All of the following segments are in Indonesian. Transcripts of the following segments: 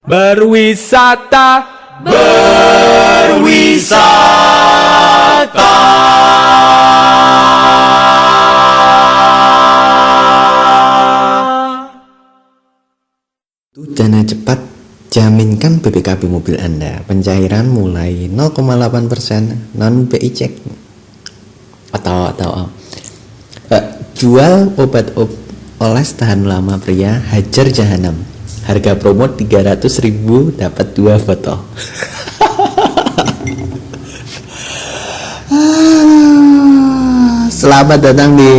Berwisata, berwisata. Dana cepat, jaminkan BPKB mobil Anda. Pencairan mulai 0,8% non BI cek. Jual obat oles tahan lama pria Hajar Jahanam. Harga promo 300.000 dapat 2 botol. Selamat datang di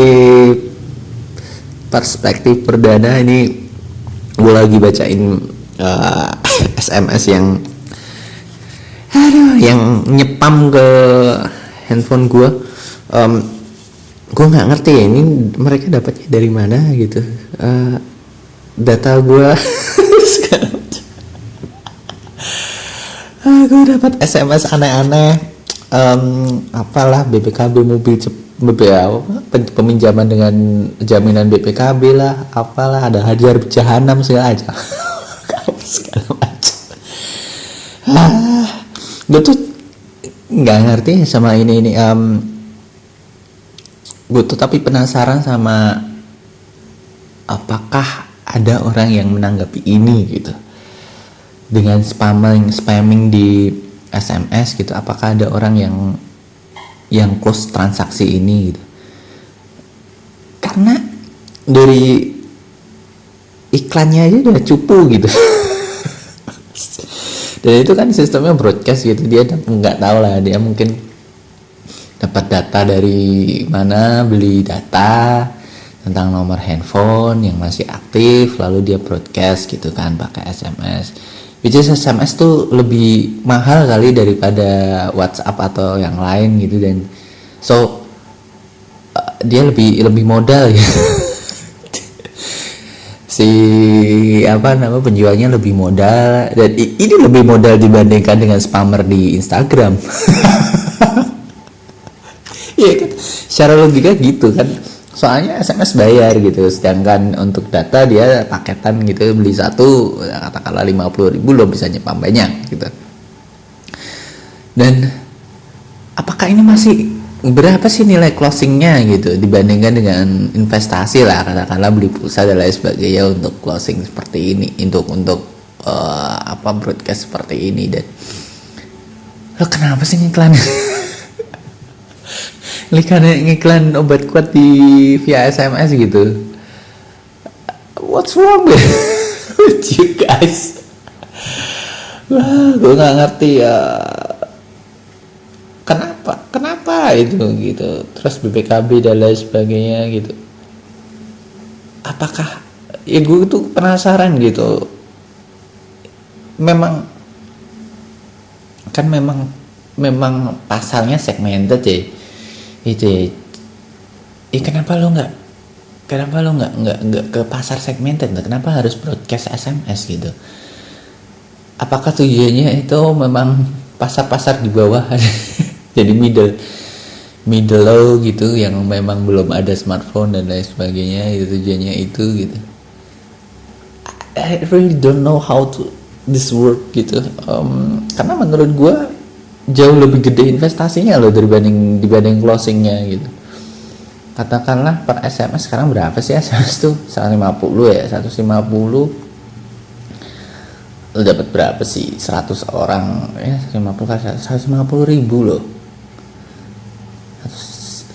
Perspektif Perdana. Ini gue lagi bacain SMS yang nyepam ke handphone gue. Gue nggak ngerti ya, ini mereka dapatnya dari mana gitu. Data gue gue dapat SMS aneh-aneh. Apalah BPKB mobil peminjaman dengan jaminan BPKB lah, apalah, ada Hajar Jahanam segala macam. Gue tuh nggak ngerti sama ini. Gue tuh tapi penasaran sama apakah ada orang yang menanggapi ini gitu dengan spamming di SMS gitu. Apakah ada orang yang close transaksi ini gitu? Karena dari iklannya aja udah cupu gitu. Dan itu kan sistemnya broadcast gitu, dia nggak tahu lah, dia mungkin dapat data dari mana, beli data tentang nomor handphone yang masih aktif, lalu dia broadcast gitu kan pakai SMS. Which is SMS tuh lebih mahal kali daripada WhatsApp atau yang lain gitu, dan so dia lebih modal ya. Penjualnya lebih modal, dan ini lebih modal dibandingkan dengan spammer di Instagram. Iya kan, secara logika gitu kan, soalnya SMS bayar gitu, sedangkan untuk data dia paketan gitu, beli satu katakanlah 50.000 lo bisa nyepam banyak gitu. Dan apakah ini masih berapa sih nilai closingnya gitu dibandingkan dengan investasi lah, katakanlah beli pulsa dan lain sebagainya untuk closing seperti ini, untuk broadcast seperti ini. Dan lo kenapa sih ngiklan? ngiklan obat kuat via SMS gitu. What's wrong with you guys? Wah, gue nggak ngerti ya. Kenapa itu gitu? Terus BPKB dan lain sebagainya gitu. Apakah ya, gue tuh penasaran gitu. Memang pasalnya segmented ya. Itu kenapa lo nggak ke pasar segmented? Kenapa harus broadcast SMS gitu? Apakah tujuannya itu memang pasar di bawah? Jadi middle low gitu, yang memang belum ada smartphone dan lain sebagainya, itu tujuannya itu gitu. I really don't know how to this work gitu. Karena menurut gue jauh lebih gede investasinya loh dibanding closingnya gitu. Katakanlah per SMS sekarang berapa sih SMS tuh? 150 ya, 150 lo dapat berapa sih? 100 orang ya, 150 ribu loh.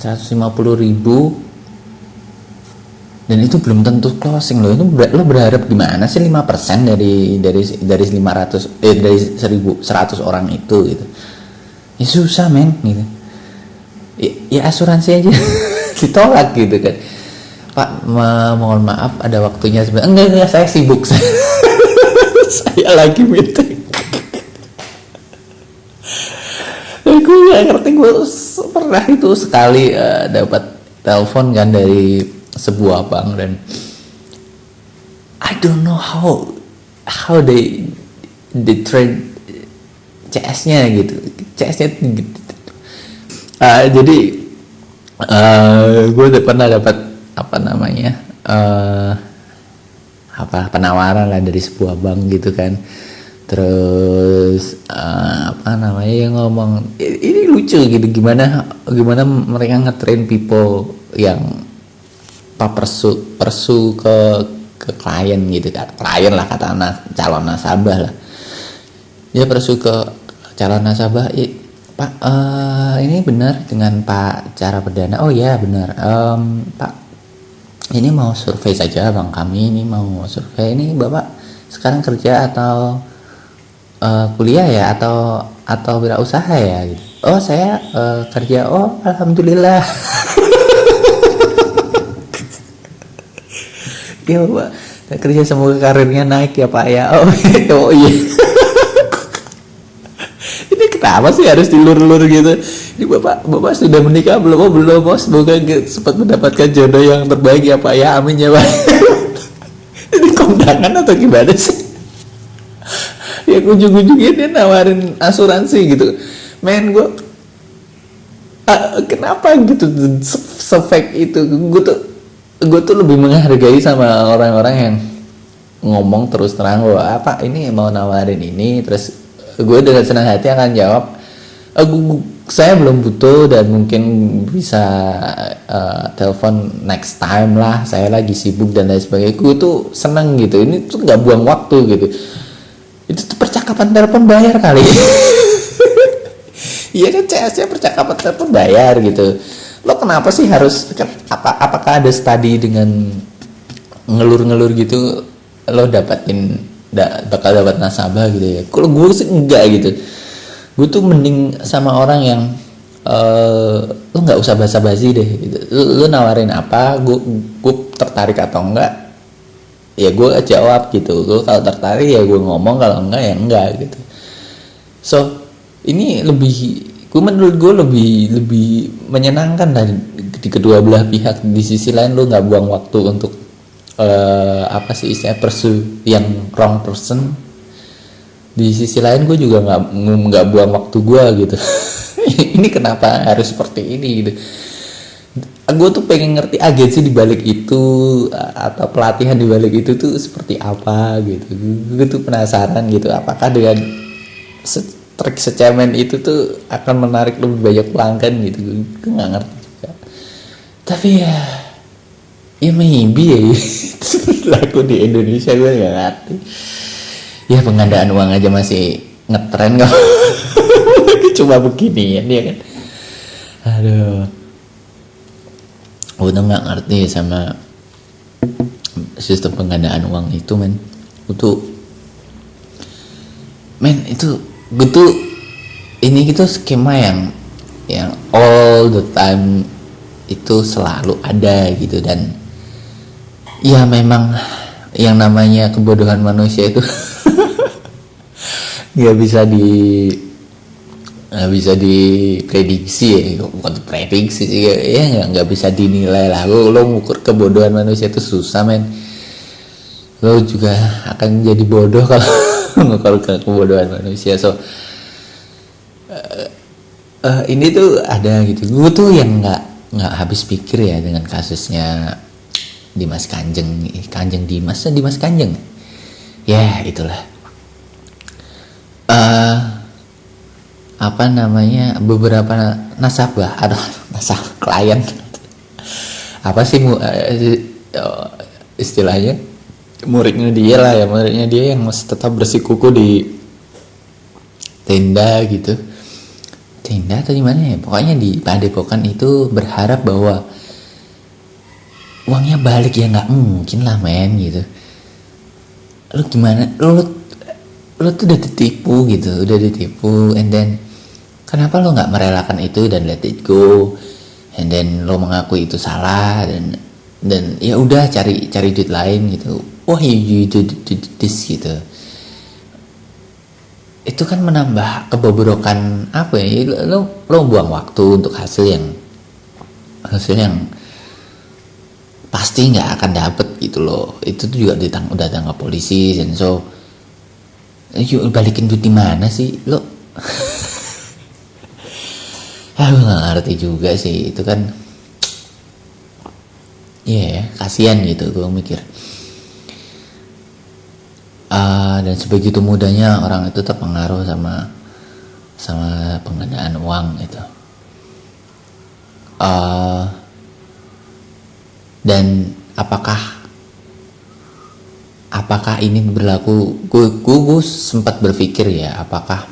150 ribu, dan itu belum tentu closing loh. Itu lo berharap gimana sih 5% dari 500 dari 100 orang itu gitu. Ya susah men gitu. Ya asuransi aja ditolak gitu kan. Pak, mohon maaf ada waktunya sebentar. Enggak, saya sibuk. Saya lagi meeting. Gue gak ngerti. Gue pernah itu sekali dapat telepon kan dari sebuah bank, dan I don't know how they trade CS-nya gitu. CS-nya gitu. Jadi gue pernah dapat penawaran lah dari sebuah bank gitu kan. Terus apa namanya yang ngomong ini lucu gitu, gimana mereka ngetrain people yang persu ke klien gitu kan, klien lah kata calon nasabah lah, dia persu ke calon nasabah, Pak, ini benar dengan Pak cara perdana? Oh ya benar, Pak, ini mau survei saja bang, kami ini mau survei, ini bapak sekarang kerja atau kuliah ya, atau wirausaha ya gitu. Oh saya kerja. Oh alhamdulillah. Ya pak, saya kerja, semoga karirnya naik ya pak ya. Oh, oh iya. Ini kenapa sih harus dilur-lur gitu? Ini bapak sudah menikah belum? Oh belum, oh semoga sempat mendapatkan jodoh yang terbaik ya pak ya, amin ya pak. Ini kondangan atau gimana sih? Ya ujung-ujungnya dia nawarin asuransi gitu. Men, gue kenapa gitu se-fake itu? Gue tuh lebih menghargai sama orang-orang yang ngomong terus terang bahwa apa ini mau nawarin ini, terus gue dengan senang hati akan jawab, saya belum butuh dan mungkin bisa telepon next time lah, saya lagi sibuk dan lain sebagainya. Gue tuh seneng gitu, ini tuh nggak buang waktu gitu. Itu tuh percakapan telepon bayar kali. Iya kan, CS-nya percakapan telepon bayar gitu. Lo kenapa sih harus apakah ada studi dengan ngelur-ngelur gitu lo bakal dapat nasabah gitu ya? Kalau gue sih enggak gitu. Gue tuh mending sama orang yang lo nggak usah basa-basi deh gitu. Lo nawarin apa, gue tertarik atau enggak ya gue jawab gitu. Gue kalau tertarik ya gue ngomong, kalau enggak ya enggak gitu. So ini menurut gue lebih menyenangkan lah di kedua belah pihak. Di sisi lain lo nggak buang waktu untuk apa sih istilahnya, pursue yang wrong person. Di sisi lain gue juga nggak buang waktu gue gitu. Ini kenapa harus seperti ini gitu. Gue tuh pengen ngerti agensi di balik itu atau pelatihan di balik itu tuh seperti apa gitu. Gue tuh penasaran gitu, apakah dengan trik secemen itu tuh akan menarik lebih banyak pelanggan gitu. Gue nggak ngerti juga, tapi ya maybe ya. Laku di Indonesia gue nggak ngerti ya, penggandaan uang aja masih ngetren kok. Cuma begini ya dia kan, aduh. Gue tuh nggak ngerti sama sistem penggandaan uang itu, men. Gue tuh ini gitu skema yang all the time itu selalu ada gitu. Dan ya memang yang namanya kebodohan manusia itu nggak bisa diprediksi ya, bukan prediksi sih ya, nggak bisa dinilai lah. Lo ngukur kebodohan manusia itu susah, men. Lo juga akan jadi bodoh kalau ngukur kebodohan manusia. So ini tuh ada gitu. Gue tuh yang nggak habis pikir ya dengan kasusnya Dimas Kanjeng Dimas Kanjeng ya, itulah apa namanya, beberapa nasabah atau klien apa sih istilahnya, muridnya dia yang masih tetap bersikuku di tenda atau gimana ya, pokoknya di Padepokan itu berharap bahwa uangnya balik. Ya nggak mungkin lah, men, gitu. Lu gimana, lu tuh udah ditipu gitu, and then kenapa lo nggak merelakan itu dan let it go, and then lo mengaku itu salah dan ya udah cari duit lain gitu. Wah, you do this gitu. Itu kan menambah kebobrokan apa ya, lo buang waktu untuk hasil yang pasti nggak akan dapet gitu loh. Itu tuh juga udah tangkap polisi, dan so yuk balikin duit di mana sih lo? Aku nggak ngerti juga sih itu kan. Kasihan gitu gue mikir. Dan sebegitu mudahnya orang itu terpengaruh sama penggandaan uang gitu. Dan apakah ini berlaku? Gue sempat berpikir ya, apakah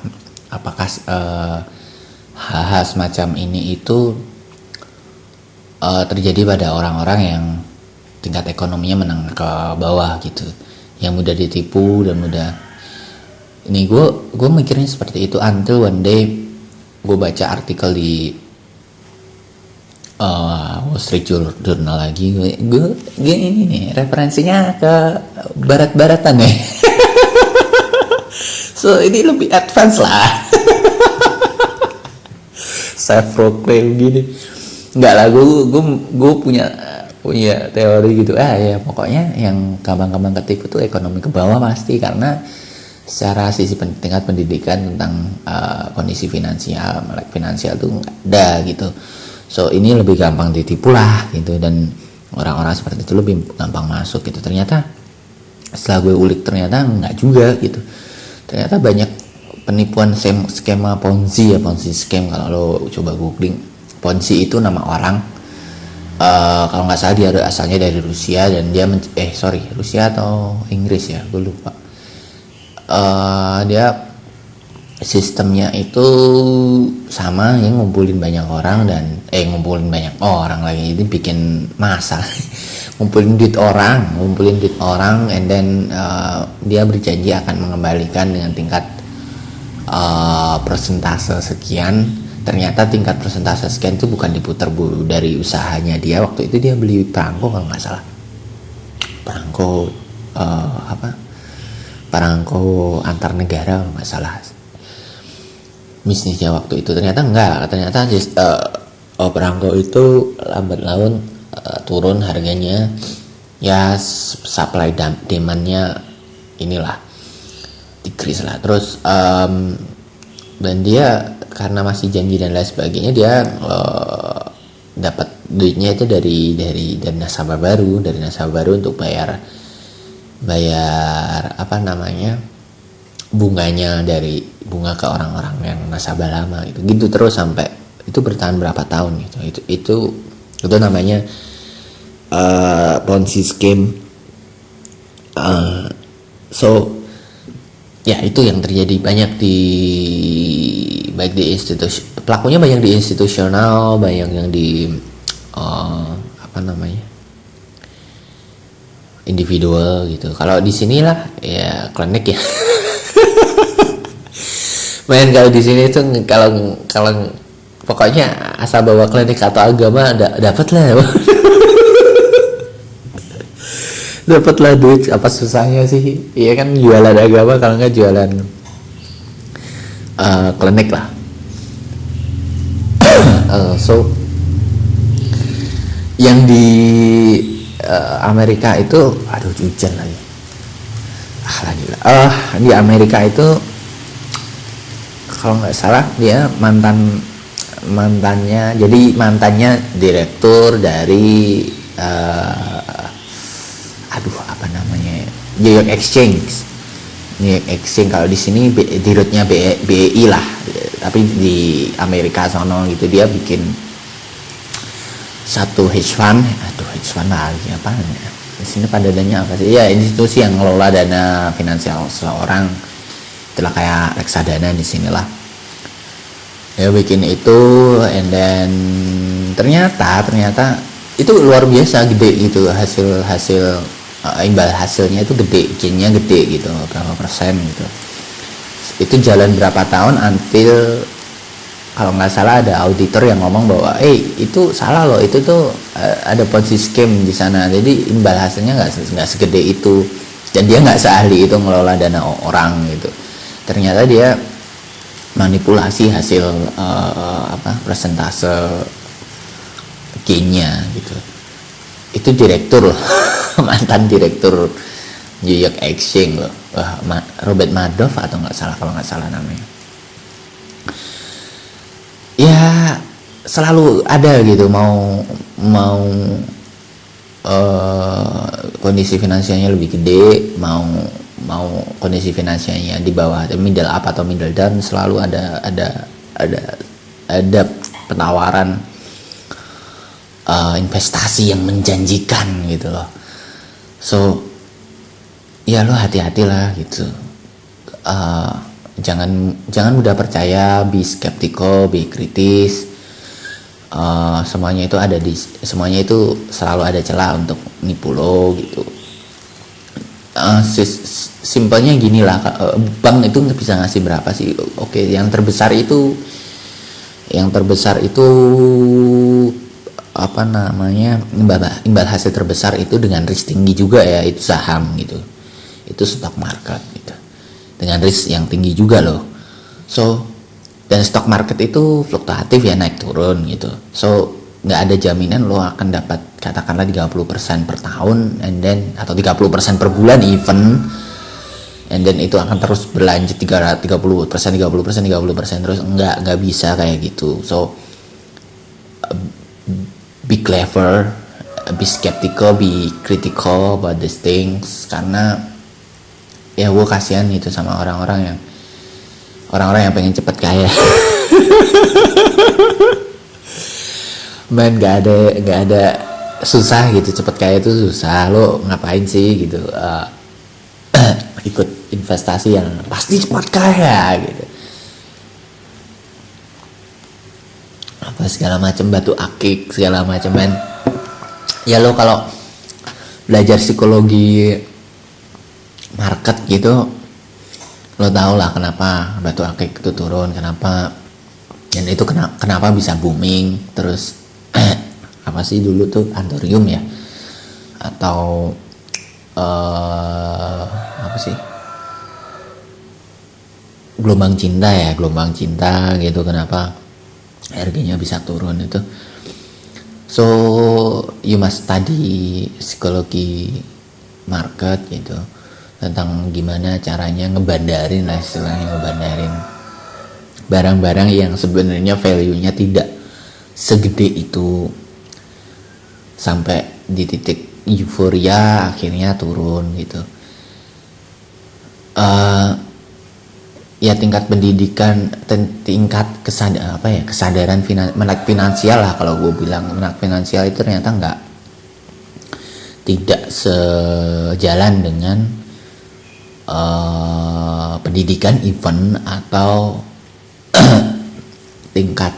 hal-hal semacam ini itu terjadi pada orang-orang yang tingkat ekonominya menengah ke bawah gitu, yang mudah ditipu dan mudah. Ini gue mikirnya seperti itu until one day gue baca artikel di Wall Street Journal lagi. Gue ini nih referensinya ke barat-baratan ya. So ini lebih advance lah. Self proclaim gini. Enggak lah, gue punya teori gitu. Ya pokoknya yang gampang-gampang ketipu tuh ekonomi ke bawah pasti, karena secara sisi tingkat pendidikan tentang kondisi finansial, melek finansial tuh nggak ada gitu. So ini lebih gampang ditipu lah gitu, dan orang-orang seperti itu lebih gampang masuk gitu. Ternyata setelah gue ulik ternyata nggak juga gitu. Ternyata banyak penipuan skema Ponzi scam. Kalau lo coba googling, Ponzi itu nama orang. Kalau nggak salah dia asalnya dari Rusia, dan dia Rusia atau Inggris ya, gue lupa. Dia sistemnya itu sama, yang ngumpulin banyak orang lagi, itu bikin masa ngumpulin duit orang and then dia berjanji akan mengembalikan dengan tingkat persentase sekian. Ternyata tingkat persentase sekian itu bukan diputar dari usahanya dia. Waktu itu dia beli perangko kalau nggak salah, perangko antar negara kalau nggak salah bisnisnya waktu itu. Ternyata perangko itu lambat laun turun harganya ya, supply demandnya inilah decrease lah. Terus dan dia karena masih janji dan lain sebagainya, dia dapat duitnya itu dari nasabah baru untuk bayar bunganya, dari bunga ke orang-orang yang nasabah lama gitu terus sampai itu bertahan berapa tahun gitu. Itu namanya Ponzi scheme. So ya itu yang terjadi banyak baik di institusi, pelakunya banyak di institusional, banyak yang di individual gitu. Kalau di sinilah ya klinik ya. Kalau di sini tuh kalau pokoknya asal bawa klinik atau agama dapat lah. Dapatlah duit, apa susahnya sih? Iya kan, jualan agama kalau nggak jualan klinik lah. So yang di Amerika itu, aduh hujan lagi. Di Amerika itu kalau nggak salah dia mantannya direktur dari New York Exchange. Kalau di sini dirutnya BEI lah, tapi di Amerika sono gitu dia bikin satu hedge fund lagi apa ya? Di sini padadannya apa sih? Ya, institusi yang ngelola dana finansial seseorang. Itulah kayak reksadana di sinilah. Ya bikin itu, and then ternyata itu luar biasa gede gitu hasil imbal hasilnya itu gede, gainnya gede gitu, berapa persen gitu. Itu jalan berapa tahun until kalau nggak salah ada auditor yang ngomong bahwa itu salah loh, itu tuh ada Ponzi scheme di sana, jadi imbal hasilnya nggak segede itu, dan dia nggak seahli itu ngelola dana orang gitu. Ternyata dia manipulasi hasil persentase gainnya gitu. Itu direktur loh. Mantan direktur New York Exchange loh. Robert Madoff atau kalau nggak salah namanya. Ya selalu ada gitu, mau kondisi finansialnya lebih gede, mau mau kondisi finansialnya di bawah middle up atau middle down, selalu ada penawaran investasi yang menjanjikan gitu loh. So ya lo hati-hatilah gitu. Jangan mudah percaya, be skeptical, be kritis. Semuanya itu selalu ada celah untuk nipu lo gitu. Simpelnya gini lah, bank itu bisa ngasih berapa sih? Oke, yang terbesar itu apa namanya, imbal hasil terbesar itu dengan risk tinggi juga ya, itu saham gitu, itu stock market gitu, dengan risk yang tinggi juga loh. So dan stock market itu fluktuatif ya, naik turun gitu. So nggak ada jaminan lo akan dapat katakanlah 30% per tahun atau 30% per bulan even, and then itu akan terus berlanjut 30% terus, nggak bisa kayak gitu. So be clever, be skeptical, be critical about these things, karena ya gue kasihan gitu sama orang-orang yang pengen cepet kaya. Man, nggak ada susah gitu, cepet kaya itu susah. Lo ngapain sih gitu, ikut investasi yang pasti cepat kaya gitu, apa segala macam, batu akik segala macam, man. Ya lo kalau belajar psikologi market gitu, lo tau lah kenapa batu akik itu turun, kenapa, dan itu kenapa bisa booming terus. Apa sih dulu tuh, Anthurium ya, atau apa sih, gelombang cinta gitu, kenapa harganya bisa turun itu. So you must study psikologi market gitu, tentang gimana caranya ngebandarin lah, istilahnya ngebandarin barang-barang yang sebenarnya value-nya tidak segede itu, sampai di titik euforia akhirnya turun gitu. Ya tingkat pendidikan, tingkat kesadaran melek finansial lah, kalau gue bilang melek finansial itu ternyata tidak sejalan dengan pendidikan event atau tingkat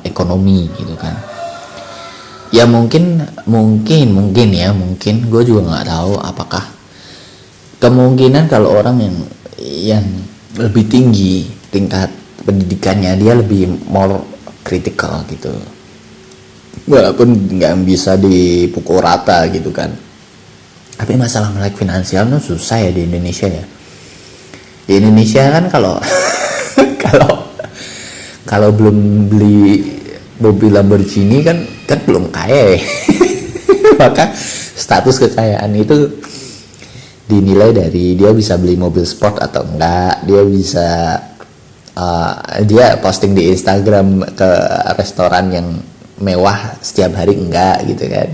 ekonomi gitu kan. Ya mungkin gue juga nggak tahu apakah kemungkinan kalau orang yang lebih tinggi tingkat pendidikannya, dia lebih more critical gitu, walaupun nggak bisa dipukul rata gitu kan. Tapi masalah melek finansial tuh susah ya di Indonesia ya. Di Indonesia kan kalau belum beli mobil Lamborghini kan belum kaya ya. Maka status kekayaan itu dinilai dari dia bisa beli mobil sport atau enggak, dia bisa dia posting di Instagram ke restoran yang mewah setiap hari enggak gitu kan.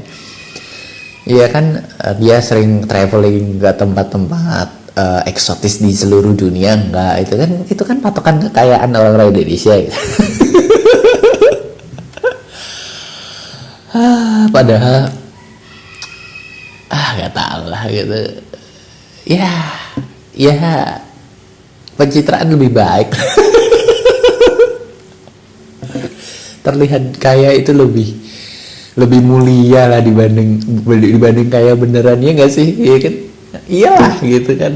Iya kan, dia sering traveling ke tempat-tempat eksotis di seluruh dunia enggak, itu kan patokan kekayaan orang Indonesia gitu. Padahal nggak tahu lah gitu ya, pencitraan lebih baik. Terlihat kaya itu lebih mulia lah dibanding kaya beneran, ya nggak sih? Iya kan, iyalah gitu kan.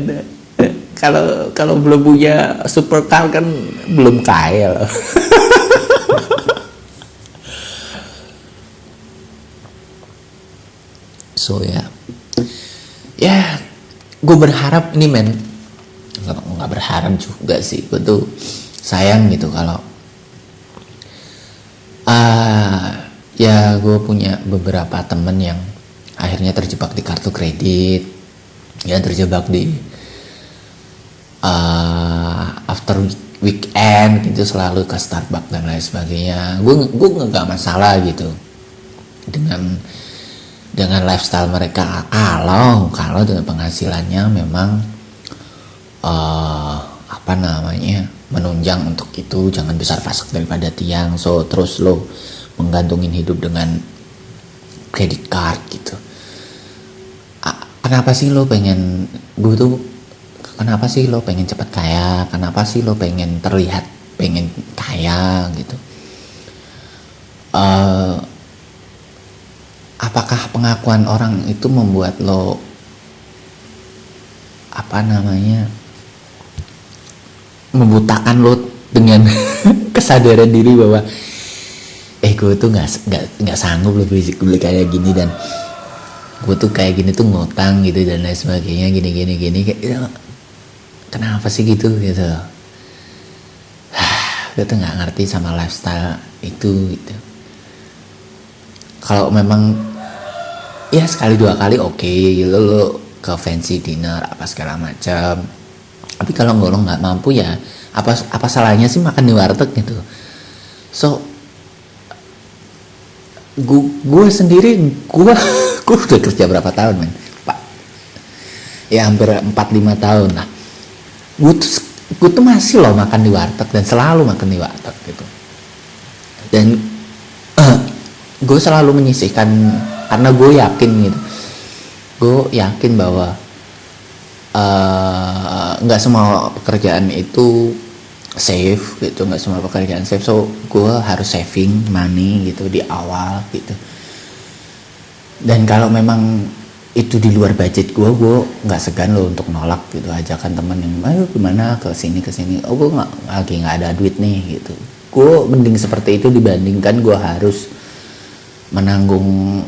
Kalau belum punya supercar kan belum kaya loh. So ya, gue berharap ini nggak berharap juga sih, gue tuh sayang gitu kalau ya gue punya beberapa temen yang akhirnya terjebak di kartu kredit, ya terjebak di after weekend gitu selalu ke Starbucks dan lain sebagainya. Gue nggak masalah gitu dengan dengan lifestyle mereka. Kalau dengan penghasilannya memang apa namanya, menunjang untuk itu, jangan besar pasak daripada tiang. So terus lo menggantungin hidup dengan credit card gitu. Kenapa sih lo pengen, kenapa sih lo pengen cepat kaya? Kenapa sih lo pengen terlihat pengen kaya gitu? Apakah pengakuan orang itu membuat lo apa namanya, membutakan lo dengan kesadaran diri bahwa gue tuh nggak sanggup lo beli kayak gini, dan gue tuh kayak gini tuh ngutang gitu dan lain sebagainya, gini kayak, kenapa sih gitu. Gue tuh nggak ngerti sama lifestyle itu gitu. Kalau memang ya sekali dua kali oke, gitu lo ke fancy dinner apa segala macam, tapi kalau lo nggak mampu ya apa salahnya sih makan di warteg gitu. So gue sendiri gue udah kerja berapa tahun men Pak, ya hampir 4-5 tahun lah. Gue tuh masih loh makan di warteg, dan selalu makan di warteg gitu. Dan gue selalu menyisihkan, karena gue yakin gitu, gue yakin bahwa nggak semua pekerjaan itu safe gitu, nggak semua pekerjaan safe. So gue harus saving money gitu di awal gitu. Dan kalau memang itu di luar budget gue nggak segan loh untuk nolak gitu, ajakan teman yang ayo gimana ke sini, gue nggak ada duit nih gitu. Gue mending seperti itu dibandingkan gue harus menanggung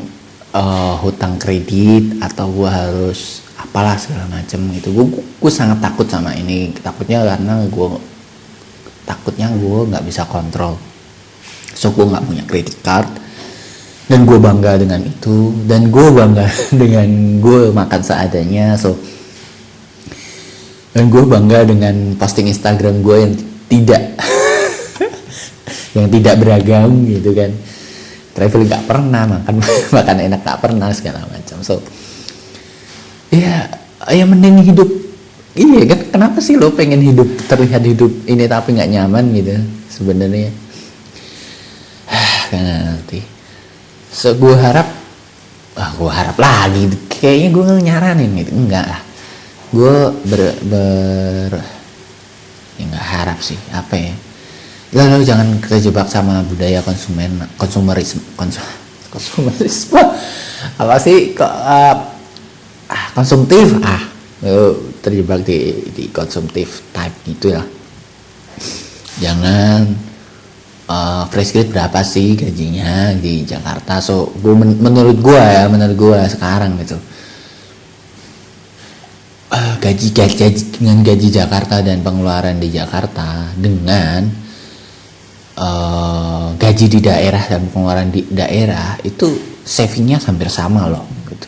hutang kredit, atau gue harus apalah segala macem gitu. Gue sangat takut sama ini, karena takutnya gue nggak bisa kontrol. So gue nggak punya credit card, dan gue bangga dengan itu, dan gue bangga dengan gue makan seadanya. So dan gue bangga dengan posting Instagram gue yang tidak yang tidak beragam gitu kan. Traveling nggak pernah, makan enak nggak pernah, segala macam. So ya mending hidup. Iya kan, kenapa sih lo pengen terlihat hidup ini tapi nggak nyaman gitu sebenarnya? Gak ngerti. So gue harap lagi, kayaknya gue nyaranin gitu, enggak lah. Gue ya nggak harap sih, apa ya? Lalu jangan terjebak sama budaya konsumerisme apa sih konsumtif, terjebak di konsumtif type gitu ya. Jangan fresh grade berapa sih gajinya di Jakarta. So menurut gue sekarang gitu, gaji Jakarta dan pengeluaran di Jakarta dengan gaji di daerah dan pengeluaran di daerah itu savingnya hampir sama loh gitu.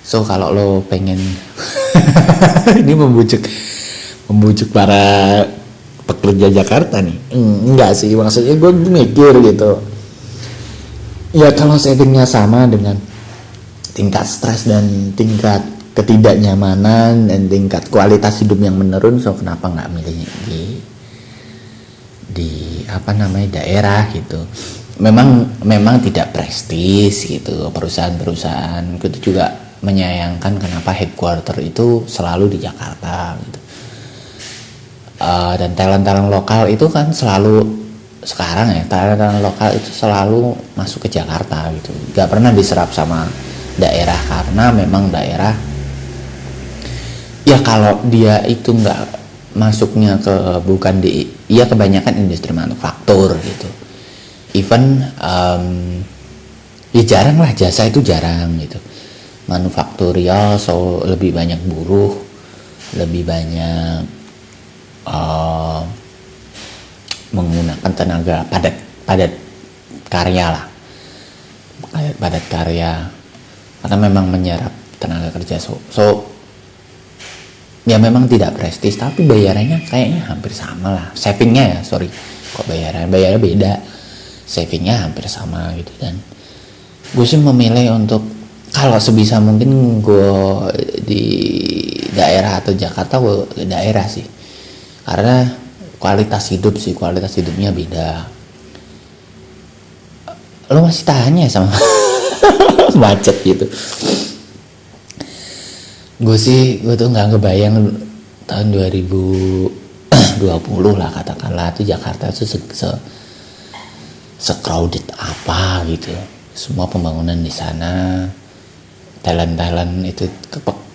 So kalau lo pengen ini membujuk para pekerja Jakarta nih, enggak sih, maksudnya gue mikir gitu ya, kalau savingnya sama dengan tingkat stres dan tingkat ketidaknyamanan dan tingkat kualitas hidup yang menurun, so kenapa nggak milih di daerah gitu. Memang tidak prestis gitu, perusahaan itu juga menyayangkan kenapa headquarter itu selalu di Jakarta gitu. Dan talent lokal itu kan selalu sekarang talent lokal itu selalu masuk ke Jakarta gitu, gak pernah diserap sama daerah, karena memang daerah ya kalau dia itu nggak masuknya kebanyakan industri manufaktur gitu. Even ya jarang lah, jasa itu jarang gitu. Manufaktur so lebih banyak buruh, lebih banyak menggunakan tenaga padat karya karena memang menyerap tenaga kerja. So ya memang tidak prestis, tapi bayarannya kayaknya hampir sama lah. Savingnya bayarnya beda, savingnya hampir sama gitu. Dan gue sih memilih untuk kalau sebisa mungkin gue di daerah atau Jakarta, gue ke daerah sih, karena kualitas hidupnya beda. Lo masih tanya sama macet gitu. Gue tuh nggak ngebayang tahun 2020 lah katakanlah tuh Jakarta tuh se-crowded apa gitu. Semua pembangunan di sana, talent itu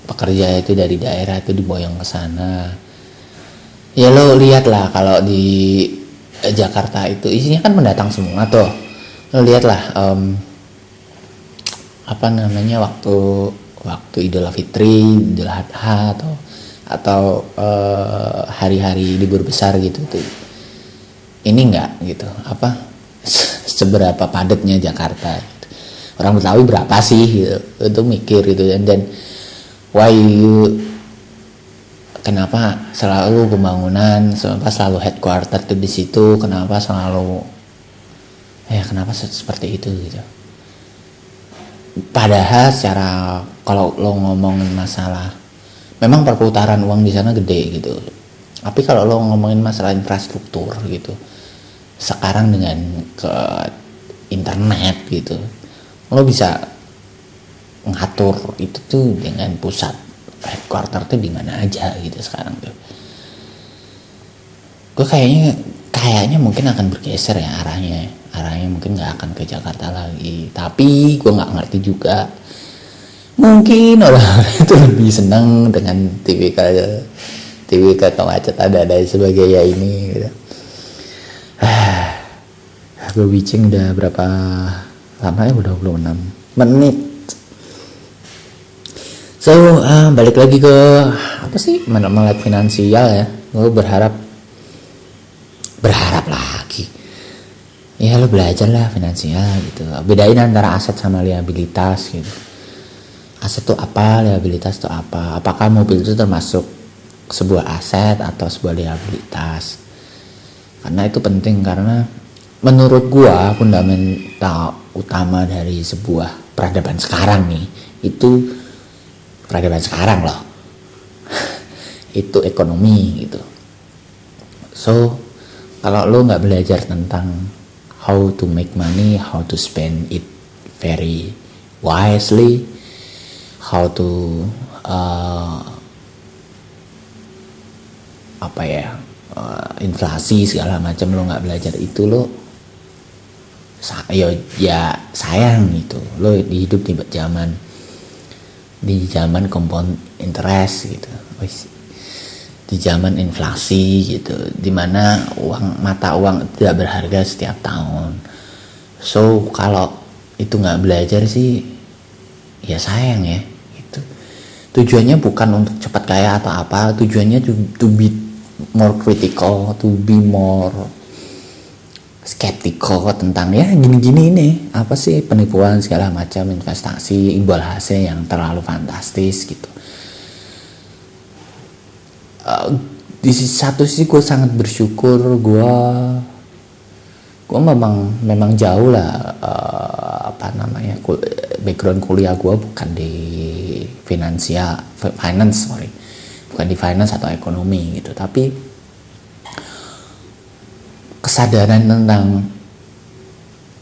pekerja itu dari daerah itu diboyong ke sana. Ya lo lihat lah kalau di Jakarta itu isinya kan pendatang semua tuh. Lo lihat lah waktu Idul Fitri, Idul Adha atau hari-hari libur besar gitu tuh. Ini enggak gitu seberapa padatnya Jakarta gitu. Orang Betawi berapa sih gitu, itu mikir gitu. Dan kenapa selalu pembangunan, selalu headquarter tuh di situ, kenapa seperti itu gitu. Padahal secara kalau lo ngomongin masalah, memang perputaran uang di sana gede gitu. Tapi kalau lo ngomongin masalah infrastruktur gitu, sekarang dengan ke internet gitu, lo bisa ngatur itu tuh dengan pusat headquarter tuh di mana aja gitu sekarang tuh. Gue kayaknya mungkin akan bergeser ya arahnya mungkin nggak akan ke Jakarta lagi. Tapi gue nggak ngerti juga, mungkin orang itu lebih senang dengan TWK macet ada sebagainya ini gitu. Gue bicing udah berapa lama ya, udah 26 menit. So balik lagi ke apa sih, melek finansial ya. Gue berharap lagi ya, lo belajar lah finansial gitu, bedain antara aset sama liabilitas gitu. Aset tuh apa, liabilitas tuh apa, apakah mobil itu termasuk sebuah aset atau sebuah liabilitas. Karena itu penting, karena menurut gua fundamental utama dari sebuah peradaban sekarang nih, itu peradaban sekarang loh itu ekonomi gitu. So kalau lo nggak belajar tentang how to make money, how to spend it very wisely, how to inflasi segala macam, lo nggak belajar itu, lo sayang gitu. Lo hidup di zaman compound interest gitu, di zaman inflasi gitu, dimana mata uang tidak berharga setiap tahun. So kalau itu nggak belajar sih ya sayang ya gitu. Tujuannya bukan untuk cepat kaya atau apa, tujuannya to be more critical, to be more skeptical tentang ya gini-gini ini apa sih, penipuan segala macam, investasi, imbal hasil yang terlalu fantastis gitu. Di satu sisi gue sangat bersyukur, gue memang jauh lah background kuliah gue bukan di bukan di finance atau ekonomi gitu, tapi kesadaran tentang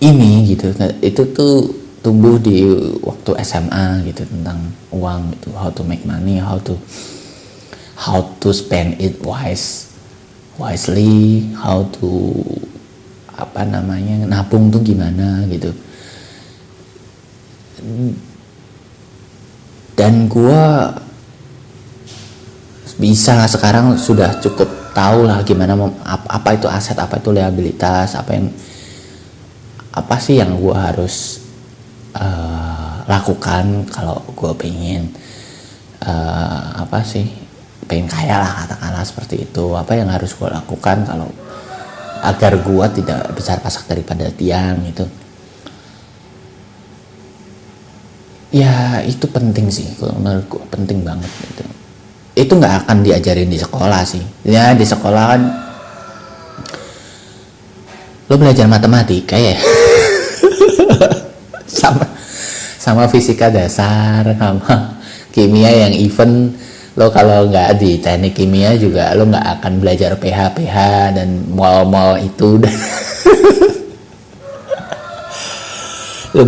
ini gitu itu tuh tumbuh di waktu SMA gitu, tentang uang gitu, how to make money, how to spend it wisely, how to nabung tuh gimana gitu. Dan gua bisa sekarang sudah cukup tahu lah gimana apa itu aset, apa itu liabilitas, apa sih yang gua harus lakukan kalau gua pengen pengen kaya lah katakanlah seperti itu. Apa yang harus gue lakukan kalau agar gue tidak besar pasak daripada tiang gitu. Ya itu penting sih, menurut gue penting banget gitu. Itu nggak akan diajarin di sekolah sih. Ya di sekolah kan lo belajar matematika ya sama fisika dasar, sama kimia yang even lo kalau nggak di teknik kimia juga lo nggak akan belajar pH dan mol itu dan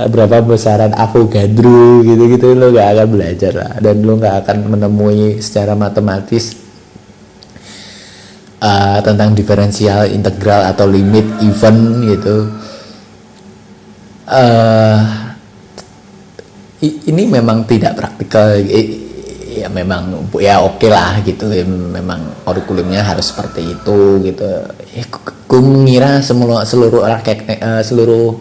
berapa besaran Avogadro gitu lo nggak akan belajar lah, dan lo nggak akan menemui secara matematis tentang diferensial, integral atau limit even gitu. Ini memang tidak praktikal, ya memang ya oke lah gitu, ya, memang kurikulumnya harus seperti itu gitu. Gue mengira seluruh rakyat seluruh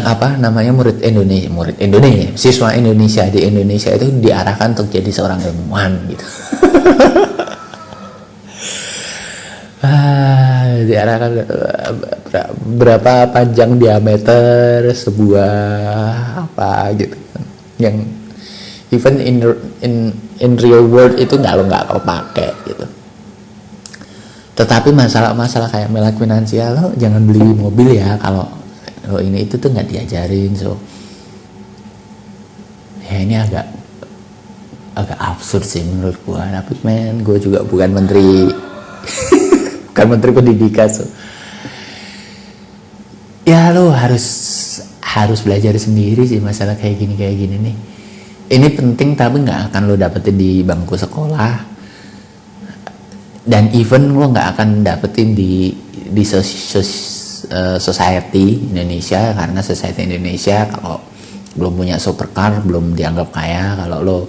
apa namanya murid Indonesia, siswa Indonesia di Indonesia itu diarahkan untuk jadi seorang ilmuwan gitu. Diarahkan berapa panjang diameter sebuah apa gitu yang even in real world itu nggak kepake gitu. Tetapi masalah kayak melek finansial, lo jangan beli mobil ya kalau lo ini itu tuh nggak diajarin. So ya ini agak absurd sih menurut gua, tapi gue juga bukan menteri bukan menteri pendidikan, so ya lo harus belajar sendiri sih masalah kayak gini nih. Ini penting tapi nggak akan lo dapetin di bangku sekolah, dan even lo nggak akan dapetin di society Indonesia, karena society Indonesia kalau belum punya supercar belum dianggap kaya. Kalau lo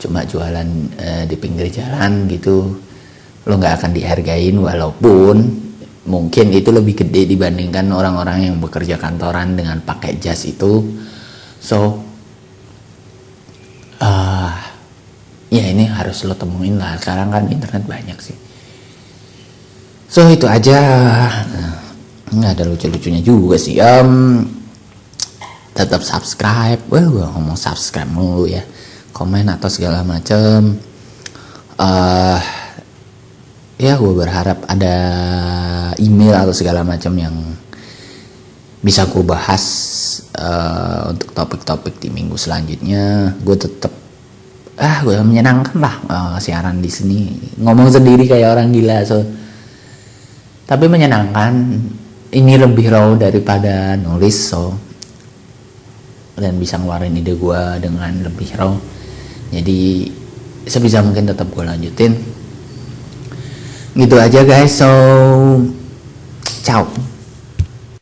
cuma jualan di pinggir jalan gitu, lo nggak akan dihargain, walaupun mungkin itu lebih gede dibandingkan orang-orang yang bekerja kantoran dengan pakai jas itu. So ya ini harus lo temuin lah, sekarang kan internet banyak sih. So itu aja, nggak ada lucu-lucunya juga sih. Tetap subscribe, gue ngomong subscribe mulu ya, komen atau segala macem. Ya gue berharap ada email atau segala macam yang bisa gue bahas untuk topik-topik di minggu selanjutnya. Gue tetap gue menyenangkan lah siaran di sini, ngomong sendiri kayak orang gila, so tapi menyenangkan. Ini lebih raw daripada nulis, so dan bisa ngeluarin ide gue dengan lebih raw. Jadi sebisa mungkin tetap gue lanjutin. Gitu aja guys, so ciao.